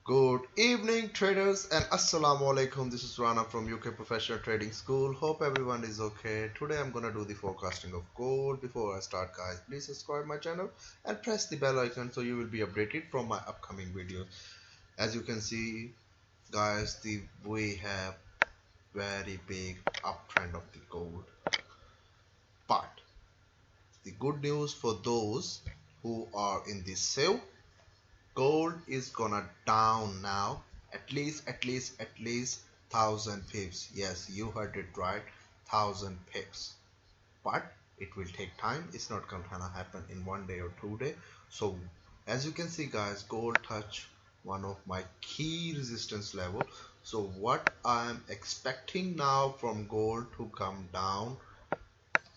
Good evening, traders, and assalamu alaikum. This is Rana from UK Professional Trading School. Hope everyone is okay. Today I'm gonna do the forecasting of gold. Before I start, guys, please subscribe my channel and press the bell icon so you will be updated from my upcoming videos. As you can see, guys, we have very big uptrend of the gold. But the good news for those who are in the sale, gold is gonna down now at least 1,000 pips. Yes, you heard it right, 1,000 pips. But it will take time. It's not gonna happen in 1 day or 2 day. So as you can see, guys, gold touch one of my key resistance level. So what I'm expecting now from gold to come down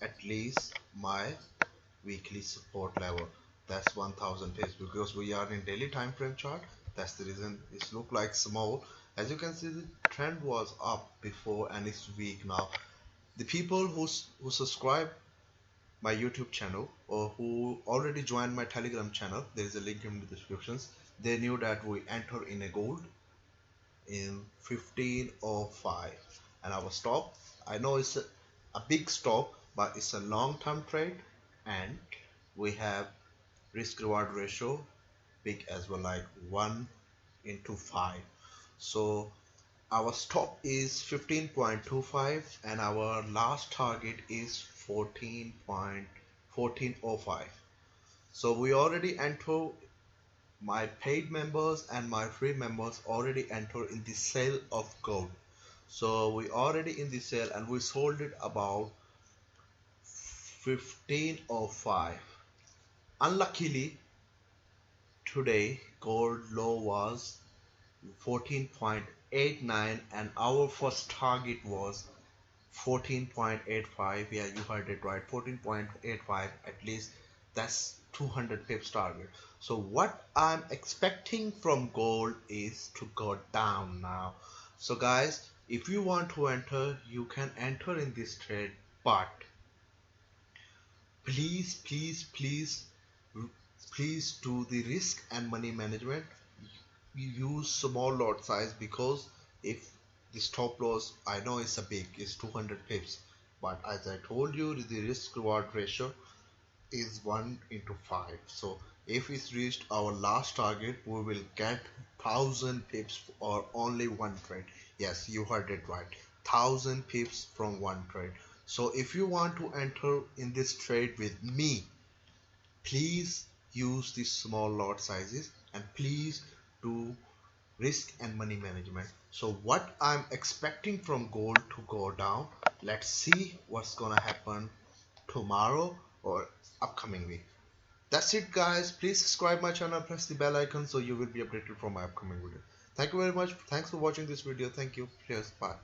at least my weekly support level, that's 1,000 pips, because we are in daily time frame chart. That's the reason it look like small. As you can see, the trend was up before and it's weak now. The people who subscribe my YouTube channel or who already joined my Telegram channel, there is a link in the descriptions. They knew that we enter in a gold in 1505 and our stop, I know it's a big stop, but it's a long-term trade, and we have risk reward ratio big as well, like 1 into 5. So our stop is 15.25 and our last target is 14.1405. So we already enter, my paid members and my free members already enter in the sale of gold. So we already in the sale and we sold it about 1505. Unluckily, today gold low was 14.89 and our first target was 14.85. Yeah, you heard it right, 14.85. At least that's 200 pips target. So what I'm expecting from gold is to go down now. So guys, if you want to enter, you can enter in this trade, but please do the risk and money management. You use small lot size, because if the stop loss, I know it's a big, it's 200 pips, but as I told you, the risk reward ratio is 1 into 5. So if it's reached our last target, we will get 1,000 pips or only one trade. Yes, you heard it right, 1,000 pips from one trade. So if you want to enter in this trade with me, please use the small lot sizes and please do risk and money management. So what I'm expecting from gold to go down, let's see what's gonna happen tomorrow or upcoming week. That's it, guys. Please subscribe my channel, press the bell icon so you will be updated from my upcoming video. Thank you very much. Thanks for watching this video. Thank you. Cheers. Bye.